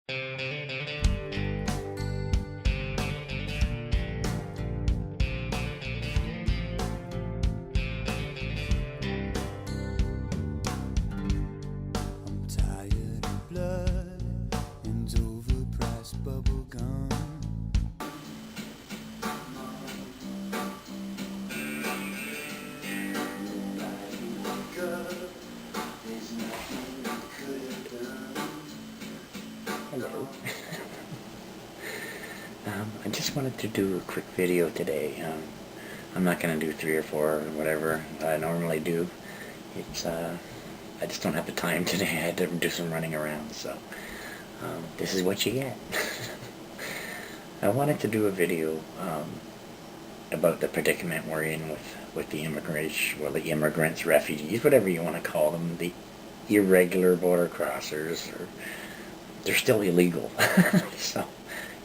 I'm tired of blood and overpriced bubble gum. Hello. I just wanted to do a quick video today. I'm not going to do 3 or 4 or whatever I normally do. It's I just don't have the time today. I had to do some running around, so this is what you get. I wanted to do a video about the predicament we're in with the immigrants, refugees, whatever you want to call them, the irregular border crossers, or they're still illegal. So,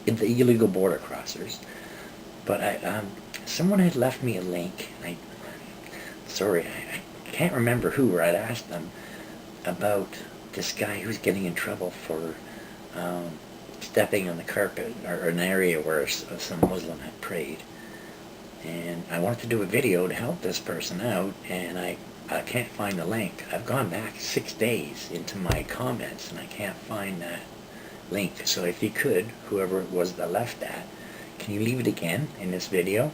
the illegal border crossers. But someone had left me a link. I can't remember who, or I'd asked them about this guy who's getting in trouble for stepping on the carpet, or an area where some Muslim had prayed. And I wanted to do a video to help this person out, and I can't find the link. I've gone back 6 days into my comments, and I can't find that link. So if you could, whoever it was that left that, can you leave it again in this video?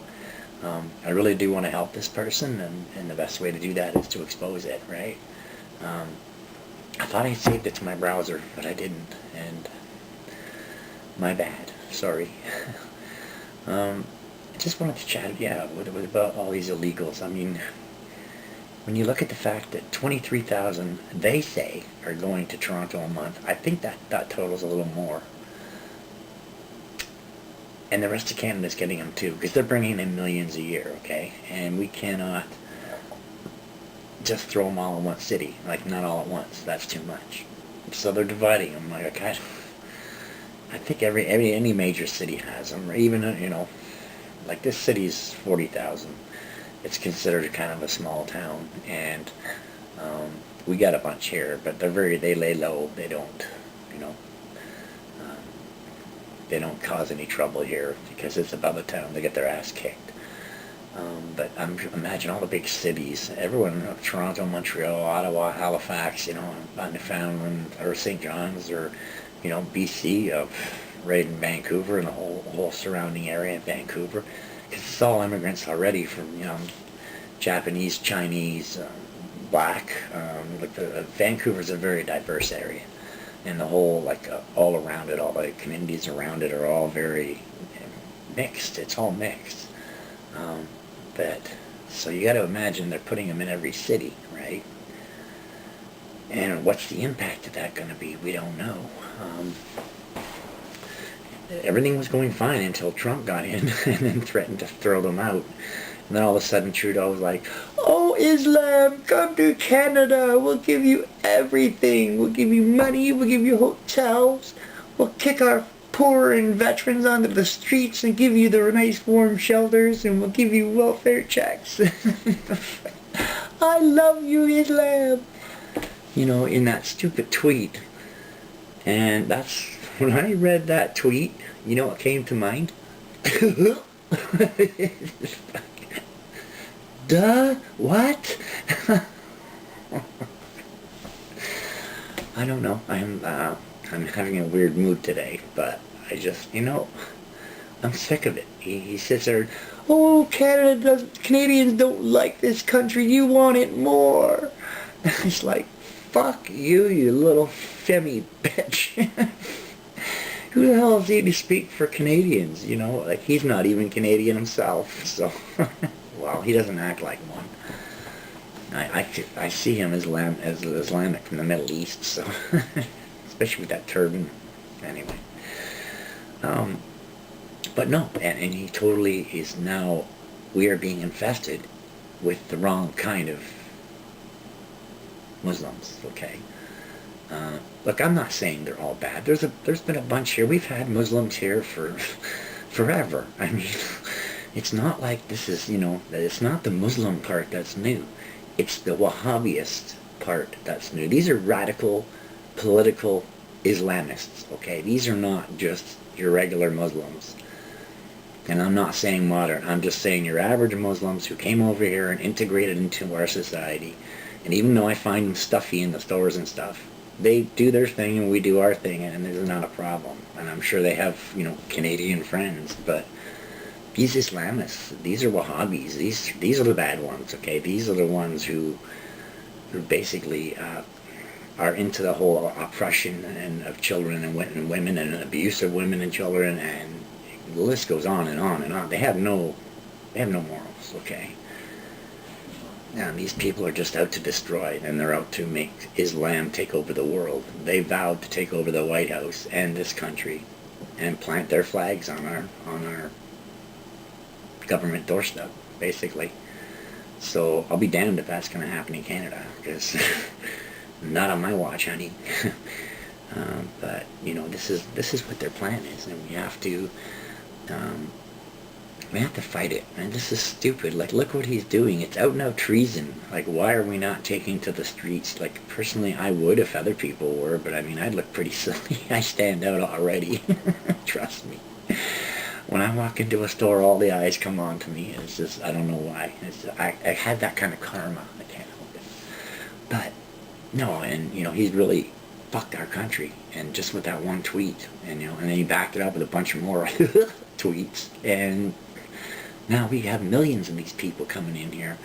I really do want to help this person, and the best way to do that is to expose it, right? I thought I saved it to my browser, but I didn't, and my bad. Sorry. I just wanted to chat, about all these illegals. I mean, when you look at the fact that 23,000, they say, are going to Toronto a month, I think that totals a little more. And the rest of Canada's getting them too, because they're bringing in millions a year, okay? And we cannot just throw them all in one city, like not all at once. That's too much. So they're dividing them. Like, I think any major city has them, or even, like this city's 40,000. It's considered kind of a small town, and we got a bunch here, but they lay low. They don't, they don't cause any trouble here because it's above the town. They get their ass kicked. But imagine all the big cities, everyone, Toronto, Montreal, Ottawa, Halifax, Newfoundland, or St. John's, or, BC, right in Vancouver, and the whole surrounding area in Vancouver, because it's all immigrants already from, Japanese, Chinese, black. Vancouver's a very diverse area, and the whole, all around it, all the communities around it are all very mixed. It's all mixed. So you got to imagine they're putting them in every city, right? And what's the impact of that going to be? We don't know. Everything was going fine until Trump got in and then threatened to throw them out. And then all of a sudden Trudeau was like, "Oh, Islam, come to Canada. We'll give you everything. We'll give you money. We'll give you hotels. We'll kick our poor and veterans onto the streets and give you the nice warm shelters, and we'll give you welfare checks." I love you, Islam. In that stupid tweet. And that's, when I read that tweet, you know what came to mind? Duh, what? I don't know. I'm having a weird mood today, but I just, I'm sick of it. He sits there, "Oh, Canadians don't like this country. You want it more." It's like, fuck you, you little femmy bitch. Who the hell is he to speak for Canadians? He's not even Canadian himself, so. Well, he doesn't act like one. I see him as Islamic from the Middle East, so. Especially with that turban. Anyway. But no, and he totally is now, we are being infested with the wrong kind of Muslims, okay? Look, I'm not saying they're all bad. There's been a bunch here. We've had Muslims here for forever. I mean, it's not like this is, it's not the Muslim part that's new. It's the Wahhabist part that's new. These are radical, political Islamists, okay? These are not just your regular Muslims. And I'm not saying modern, I'm just saying your average Muslims who came over here and integrated into our society. And even though I find them stuffy in the stores and stuff, they do their thing and we do our thing, and there's not a problem. And I'm sure they have, Canadian friends, but these Islamists, these are Wahhabis, these are the bad ones, okay? These are the ones who basically are into the whole oppression of children and women and abuse of women and children, and the list goes on and on and on. They have no morals, okay? Now, these people are just out to destroy, and they're out to make Islam take over the world. They vowed to take over the White House and this country and plant their flags on our government doorstep, basically. So I'll be damned if that's going to happen in Canada, because not on my watch, honey. But this is what their plan is, and we have to fight it. And this is stupid. Like, look what he's doing. It's out and out treason. Like, why are we not taking to the streets? Like, personally, I would if other people were, but I mean, I'd look pretty silly. I stand out already. Trust me. When I walk into a store, all the eyes come on to me. It's just, I don't know why. I had that kind of karma. I can't help it. But, no, and, he's really fucked our country. And just with that one tweet. And, and then he backed it up with a bunch of more tweets. And now we have millions of these people coming in here.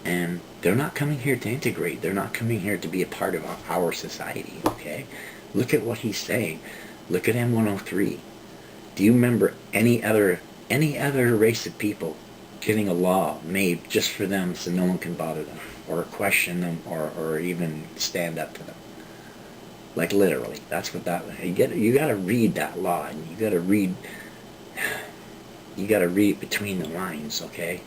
And they're not coming here to integrate. They're not coming here to be a part of our society, okay? Look at what he's saying. Look at M103. Do you remember any other race of people getting a law made just for them so no one can bother them or question them or even stand up to them? Like, literally, that's what that you got to read that law, and you got to read between the lines, okay?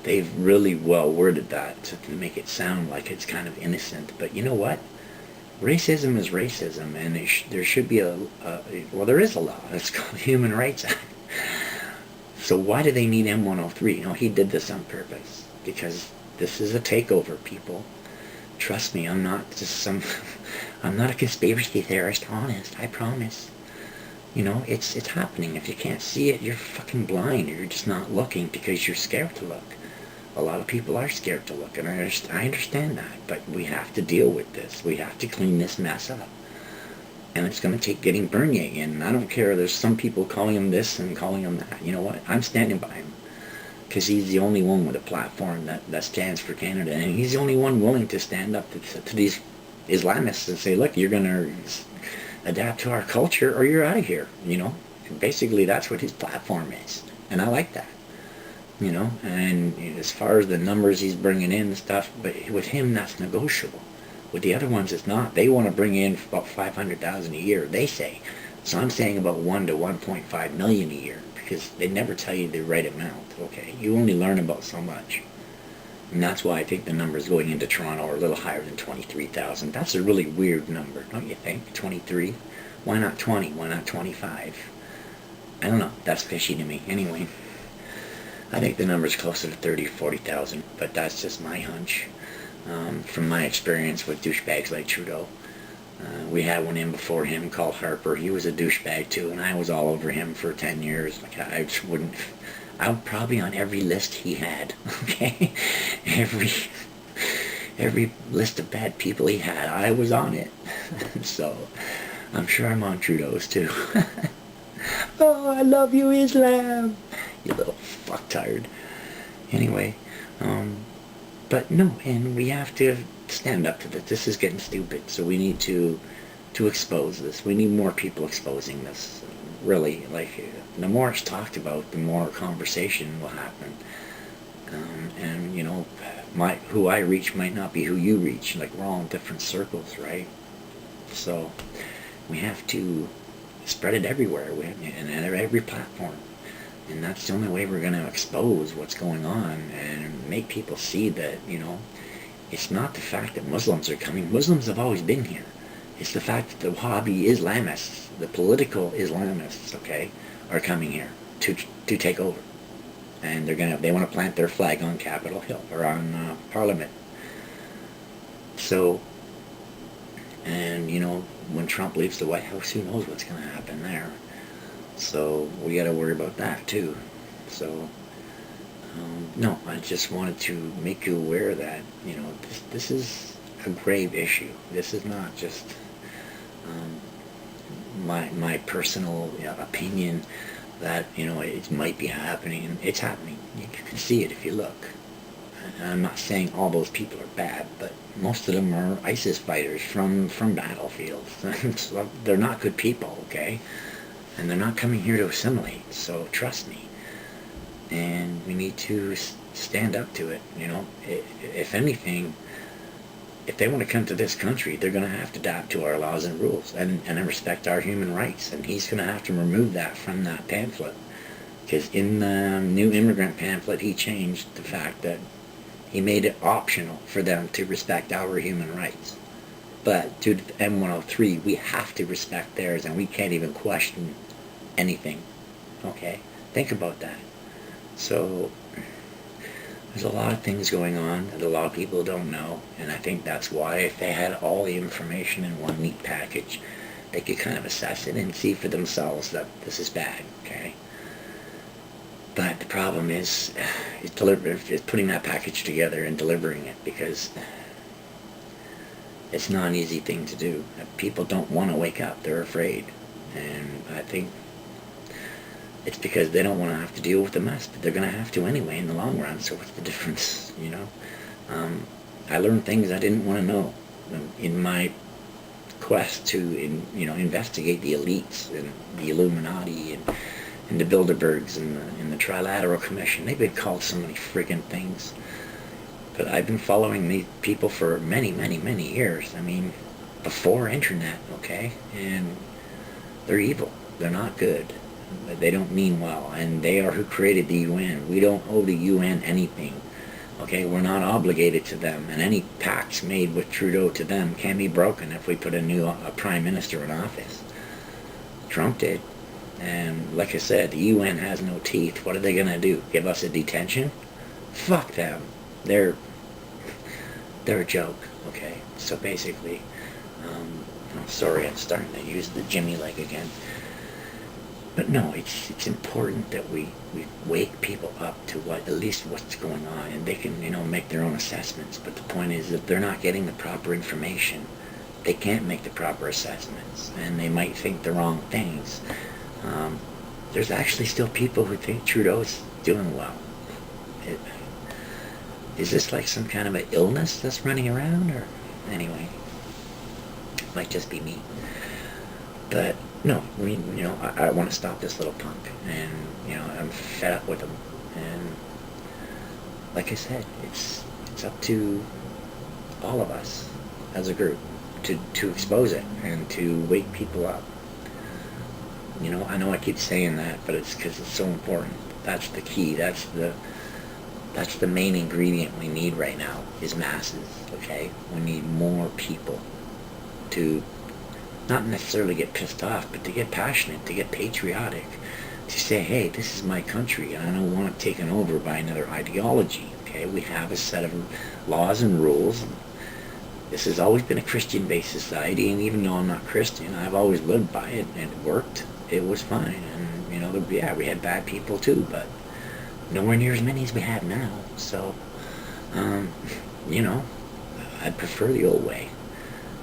They've really well worded that to make it sound like it's kind of innocent, but you know what? Racism is racism, and there should be there is a law. It's called the Human Rights Act. So why do they need M103? He did this on purpose, because this is a takeover, people. Trust me, I'm not a conspiracy theorist, honest, I promise. It's happening. If you can't see it, you're fucking blind, or you're just not looking because you're scared to look. A lot of people are scared to look, and I understand that, but we have to deal with this. We have to clean this mess up. And it's going to take getting Bernier in, and I don't care. There's some people calling him this and calling him that. You know what? I'm standing by him, because he's the only one with a platform that stands for Canada, and he's the only one willing to stand up to these Islamists and say, look, you're going to adapt to our culture or you're out of here, And basically that's what his platform is, and I like that. And as far as the numbers he's bringing in and stuff, but with him that's negotiable. With the other ones it's not. They want to bring in about 500,000 a year, they say. So I'm saying about 1 to 1.5 million a year, because they never tell you the right amount, okay? You only learn about so much. And that's why I think the numbers going into Toronto are a little higher than 23,000. That's a really weird number, don't you think? 23? Why not 20? Why not 25? I don't know. That's fishy to me. Anyway, I think the number's closer to 30 or 40,000, but that's just my hunch. From my experience with douchebags like Trudeau. We had one in before him called Harper. He was a douchebag too, and I was all over him for 10 years. Like, I'm probably on every list he had, okay? Every list of bad people he had, I was on it. So, I'm sure I'm on Trudeau's too. Oh, I love you, Islam! You little fucktard. Anyway, but no, and we have to stand up to this. This is getting stupid, so we need to expose this. We need more people exposing this. Really, like, the more it's talked about, the more conversation will happen. And who I reach might not be who you reach. Like, we're all in different circles, right? So we have to spread it everywhere, and at every platform. And that's the only way we're going to expose what's going on and make people see that, it's not the fact that Muslims are coming. Muslims have always been here. It's the fact that the Wahhabi Islamists, the political Islamists, okay, are coming here to take over. And they want to plant their flag on Capitol Hill, or on Parliament. So, and when Trump leaves the White House, who knows what's going to happen there. So we got to worry about that too. So no, I just wanted to make you aware that, you know, this is a grave issue. This is not just my personal, you know, opinion that, you know, it might be happening. It's happening. You can see it if you look. And I'm not saying all those people are bad, but most of them are ISIS fighters from battlefields. So they're not good people, okay? And they're not coming here to assimilate, so trust me. And we need to stand up to it, you know. If anything, if they want to come to this country, they're going to have to adapt to our laws and rules and respect our human rights. And he's going to have to remove that from that pamphlet. Because in the new immigrant pamphlet, he changed the fact that he made it optional for them to respect our human rights. But due to the M103, we have to respect theirs, and we can't even question anything. Okay? Think about that. So there's a lot of things going on that a lot of people don't know, and I think that's why if they had all the information in one neat package, they could kind of assess it and see for themselves that this is bad, okay? But the problem is putting that package together and delivering it, because it's not an easy thing to do. People don't want to wake up. They're afraid. And I think it's because they don't want to have to deal with the mess, but they're going to have to anyway in the long run, so what's the difference, you know? I learned things I didn't want to know in my quest to, investigate the elites and the Illuminati and the Bilderbergs and the Trilateral Commission. They've been called so many friggin' things. But I've been following these people for many, many, many years. I mean, before internet, okay? And they're evil. They're not good. They don't mean well. And they are who created the UN. We don't owe the UN anything. Okay? We're not obligated to them. And any pacts made with Trudeau to them can be broken if we put a prime minister in office. Trump did. And like I said, the UN has no teeth. What are they going to do? Give us a detention? Fuck them. They're a joke, okay? So basically, sorry, I'm starting to use the Jimmy leg again. But no, it's important that we wake people up to at least what's going on, and they can, make their own assessments. But the point is, if they're not getting the proper information, they can't make the proper assessments, and they might think the wrong things. There's actually still people who think Trudeau's doing well. Is this like some kind of an illness that's running around, or anyway? Might just be me. But no, I want to stop this little punk, and I'm fed up with him. And like I said, it's up to all of us as a group to expose it and to wake people up. I know I keep saying that, but it's because it's so important. That's the key. That's the main ingredient we need right now, is masses, okay? We need more people to not necessarily get pissed off, but to get passionate, to get patriotic, to say, hey, this is my country, and I don't want it taken over by another ideology, okay? We have a set of laws and rules. This has always been a Christian-based society, and even though I'm not Christian, I've always lived by it, and it worked. It was fine, and, we had bad people too, but nowhere near as many as we have now. So, I prefer the old way,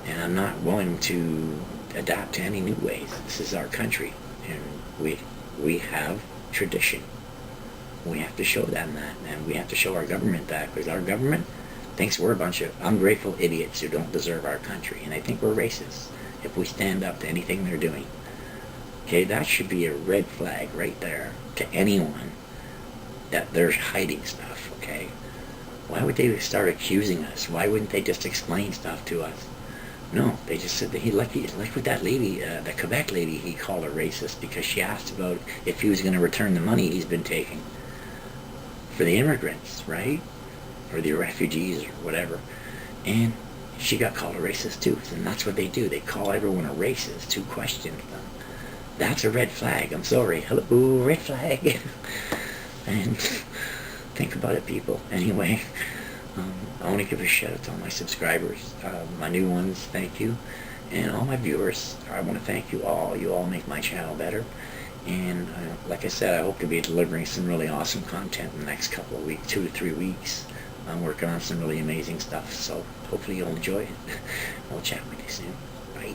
and I'm not willing to adapt to any new ways. This is our country, and we have tradition. We have to show them that, and we have to show our government that, because our government thinks we're a bunch of ungrateful idiots who don't deserve our country, and they think we're racist if we stand up to anything they're doing. Okay, that should be a red flag right there to anyone that they're hiding stuff, okay? Why would they start accusing us? Why wouldn't they just explain stuff to us? No, they just said that like with that lady, the Quebec lady, he called her racist because she asked about if he was going to return the money he's been taking for the immigrants, right? Or the refugees or whatever. And she got called a racist too. And that's what they do. They call everyone a racist who questions them. That's a red flag. I'm sorry. Hello, red flag. And think about it, people. Anyway, I want to give a shout out to all my subscribers. My new ones, thank you. And all my viewers, I want to thank you all. You all make my channel better. And like I said, I hope to be delivering some really awesome content in the next couple of weeks, 2 to 3 weeks. I'm working on some really amazing stuff, so hopefully you'll enjoy it. I'll chat with you soon. Bye.